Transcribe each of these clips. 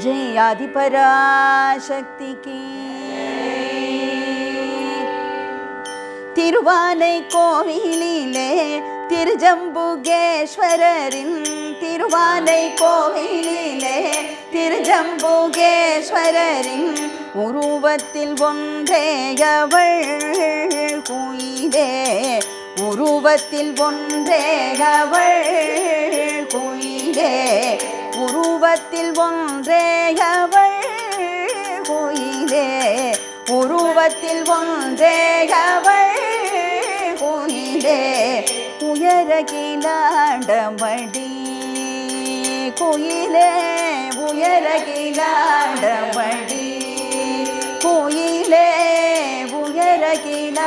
जय आदिपराशक्ति की திருவானைக்கோவிலிலே திருஜம்புகேஸ்வரரின் திருவானைக்கோவிலிலே திருஜம்புகேஸ்வரரின் உருவத்தில் ஒன்றே அவள் குயிலே உருவத்தில் ஒன்றே அவள் குயிலே உருவத்தில் ஒன்றே அவள் குயிலே உருவத்தில் ஒன்றே அவள் குயிலே உயரகிலாண்டமடி குயிலே உயரகிலாண்டமடி குயிலே உயரகிலாண்டமடி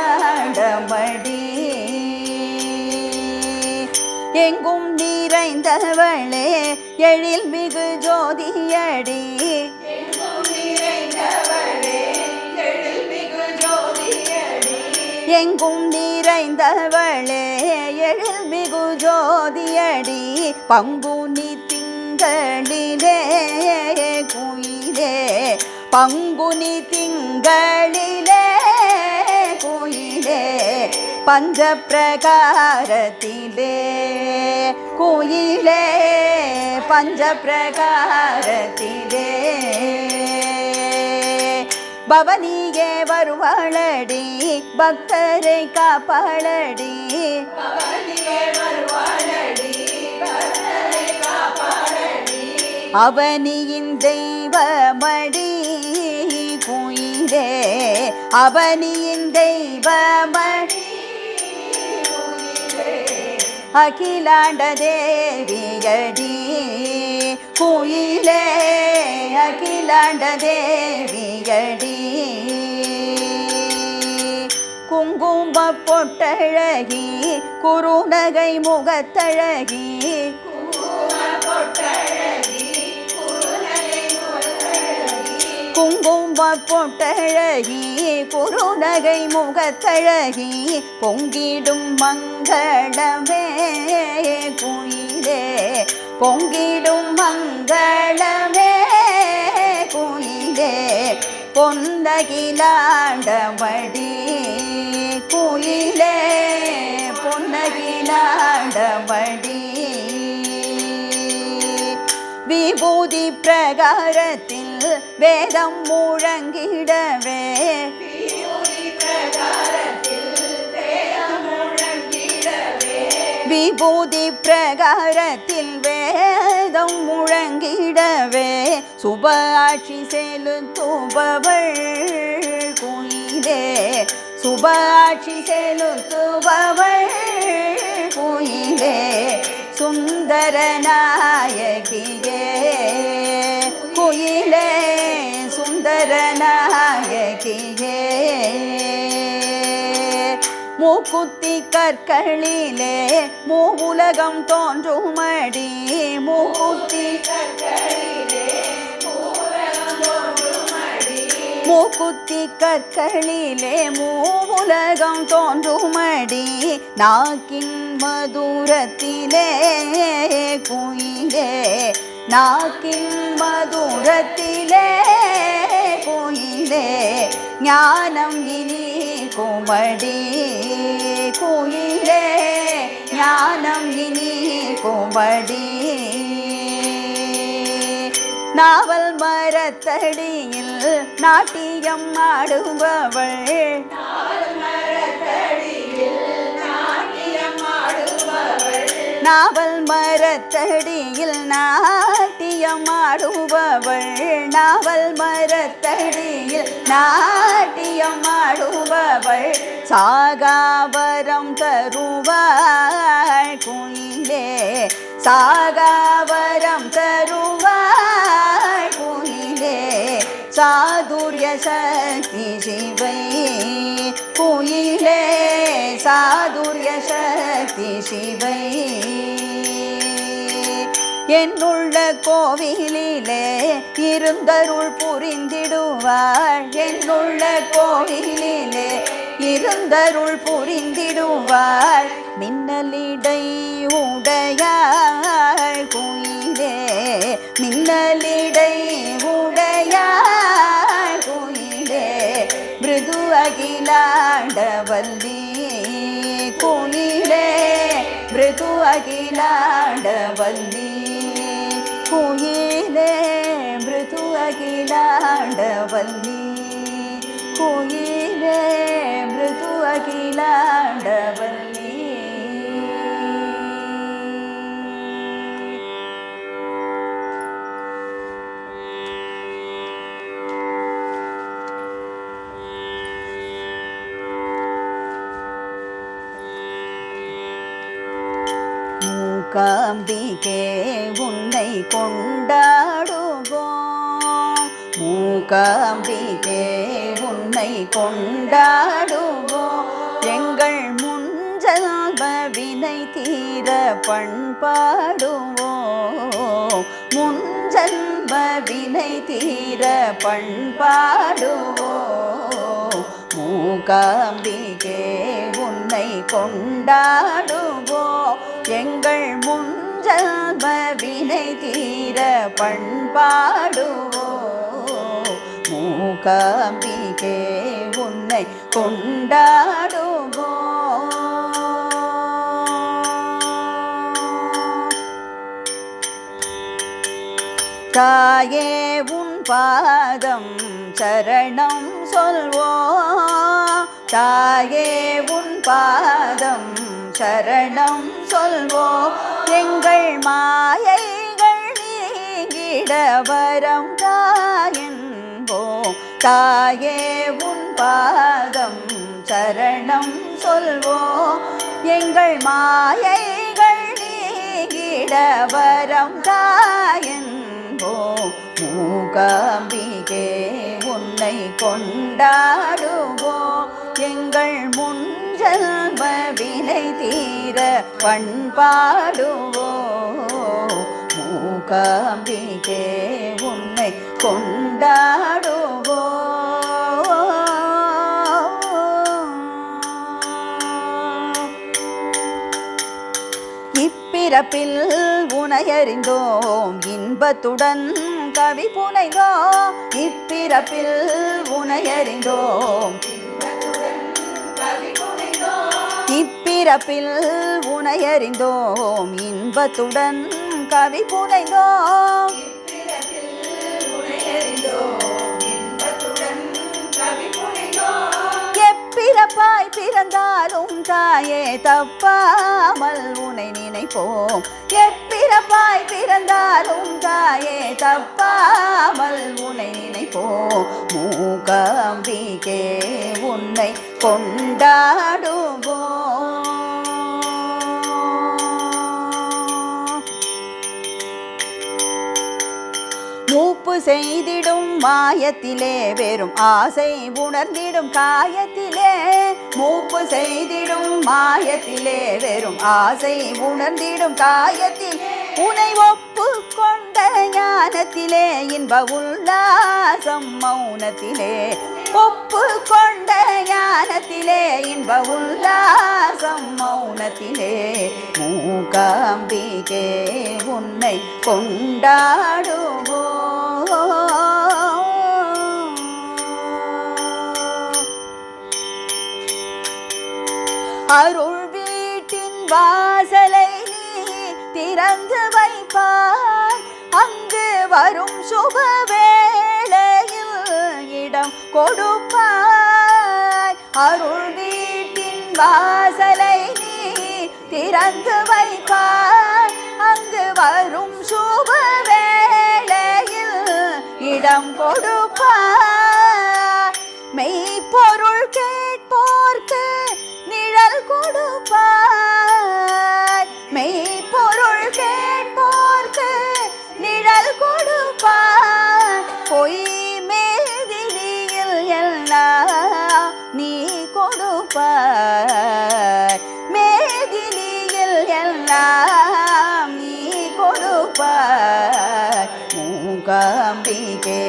எங்கும் நிறைந்தவளே எழில் மிகு ஜோதியடி எங்கும் நிறைந்தவளே எழில் மிகு ஜோதியடி பங்குனி திங்களிலே குயிலே பங்குனி திங்களிலே குயிலே பஞ்ச பிரகாரத்திலே குயிலே பஞ்ச பிரகாரத்திலே பவனியே வருவாளடி பக்தரை காப்பாளடி அவனியின் தெய்வமடி குயிலே அவனியின் தெய்வமடி அகிலாண்ட தேவியடி குயிலே அகிலாண்ட தேவியடி குங்கும பொட்டழகி குறுநகை முகத்தழகி குங்கும பொட்டழகி குறுநகை முகத்தழகி பொங்கிடும் மங்களமே குயிலே பொங்கிடும் மங்களமே குயிலே பொன்னகிலாண்டமடி குயிலே பொன்னகிலாண்டமடி விபூதி பிரகாரத்தில் வேதம் முழங்கிடவே விபூதி பிரகாரத்தில் வேதம் முழங்கிடவே சுப ஆட்சி செலுத்துபவள் குயிலே சுப ஆட்சி செலுத்துபவள் குயிலே சுந்தர நாயகியே குயிலே சுந்தர நாயகியே மூக்குத்தி கற்களிலே மூவுலகம் தோன்றுமடி மூக்குத்தி மூக்குத்தி கற்களிலே மூவுலகம் தோன்றுமடி நாக்கின் மதுரத்திலே குயிலே நாக்கின் மதுரத்திலே குயிலே ஞானம் இனி குமடி குயிலே ஞானம் இனி குமடி நாவல் மரத்தடியில் நாட்டியம் ஆடுபவள் நாவல் மரத்தடியில் நாட்டியம் ஆடுபவள் நாவல் மரத்தடியில் நாட்டியம் ஆடுபவள் சாகாவரம் தருவாள் குயிலே சாகாவரம் தருவாள் குயிலே சாதுர்ய சக்தி சிவை குயிலே சாதுர்ய சக்தி சிவை என்னுள்ள கோவிலிலே இருந்தருள் புரிந்திடுவாள் என்னுள்ள கோவிலிலே இருந்தருள் புரிந்திடுவாள் மின்னலிடை உடையாள் குயிலே மின்னலிடை மிருது அகிலாண்டவல்லி கோயிலே மிருது அகிலாண்டவல்லி கோயிலே மிருது அகிலாண்டவல்லி மூகாம்பிகே உன்னை கொண்டாடுவோம் மூகாம்பிகே உன்னை கொண்டாடுவோம் எங்கள் முன்ஜன்ம வினை தீர பண்பாடுவோம் முன்ஜன்ம வினை தீர பண்பாடுவோம் மூகாம்பிகே உன்னை கொண்டாடுவோம் எங்கள் முன்ஜன்ம வினை தீர பண்பாடுவோம் மூகாம்பிகே உன்னை கொண்டாடுவோம் தாயே உன் பாதம் சரணம் சொல்வோம் தாயே உன் பாதம் சரணம் சொல்வோம் எங்கள் மாயைகள் நீங்கிட வரம் தாயன்போம் தாயே உன் பாதம் சரணம் சொல்வோம் எங்கள் மாயைகள் நீங்கிட வரம் தாயன்போம் மூகாம்பிகே உன்னை கொண்டாடுவோம் எங்கள் முன்ஜன்ம வினை தீர பண்பாடுவோம் மூகாம்பிகே உன்னை கொண்டாடுவோம் இப்பிறப்பில் உனையறிந்தோம் இன்பத்துடன் கவி புனைந்தோம் இப்பிறப்பில் உனையறிந்தோம் இப்பிறப்பில் உனையறிந்தோம் இன்பத்துடன் கவி புனைந்தோம் எப்பிறப்பாய் பிறந்தாலும் தாயே தப்பாமல் உனை நினைப்போம் எப்பிறப்பாய் பிறந்தாலும் தாயே தப்பாமல் உனை நினைப்போம் மூகாம்பிகே உன்னை கொண்டாடுவோம் மூப்பு செய்திடும் மாயத்திலே வெறும் ஆசை உணர்ந்திடும் காயத்திலே மூப்பு செய்திடும் மாயத்திலே வெறும் ஆசை உணர்ந்திடும் காயத்தில் உனை ஒப்பு கொண்ட ஞானத்திலே இன்ப உல்லாசம் மௌனத்திலே ஒப்பு கொண்ட ஞானத்திலே இன்ப உல்லாசம் மௌனத்திலே மூகாம்பிகே உன்னை கொண்டாடுவோம் அருள் வீட்டின் வாசலை நீ திறந்து வைப்பாய் அங்கு வரும் சுப வேளையில் இடம் கொடுப்பாய் அருள் வீட்டின் வாசலை நீ திறந்து வைப்பாய் அங்கு வரும் சுப வேளையில் இடம் கொடுப்பாய் மெய்ப்பொருள் கேட்போர்க்கு நிழல் கொடுப்பாய் மெய்ப்பொருள் கேட்போர்க்கு நிழல் கொடுப்பாய் பொய் மேதினியில் எல்லாம் நீ கொடுப்பாய் மேதினியில் எல்லாம் நீ கொடுப்பாய் மூகாம்பிகே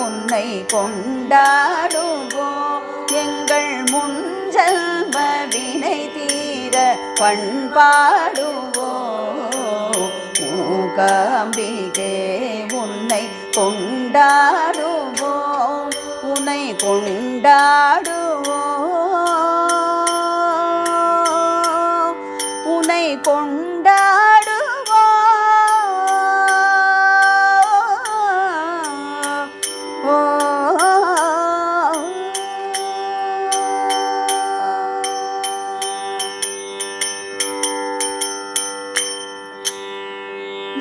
உன்னை கொண்டாடுவோம் எங்கள் முன்ஜன்ம வினை தீர பண்பாடுவோம் மூகாம்பிகே உன்னை கொண்டாடுவோம் உன்னை கொண்டாடுவோம் உன்னை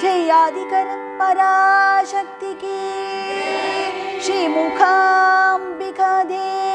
जयादिकर पराशक्ति की श्री मुखाम्बिका देवी।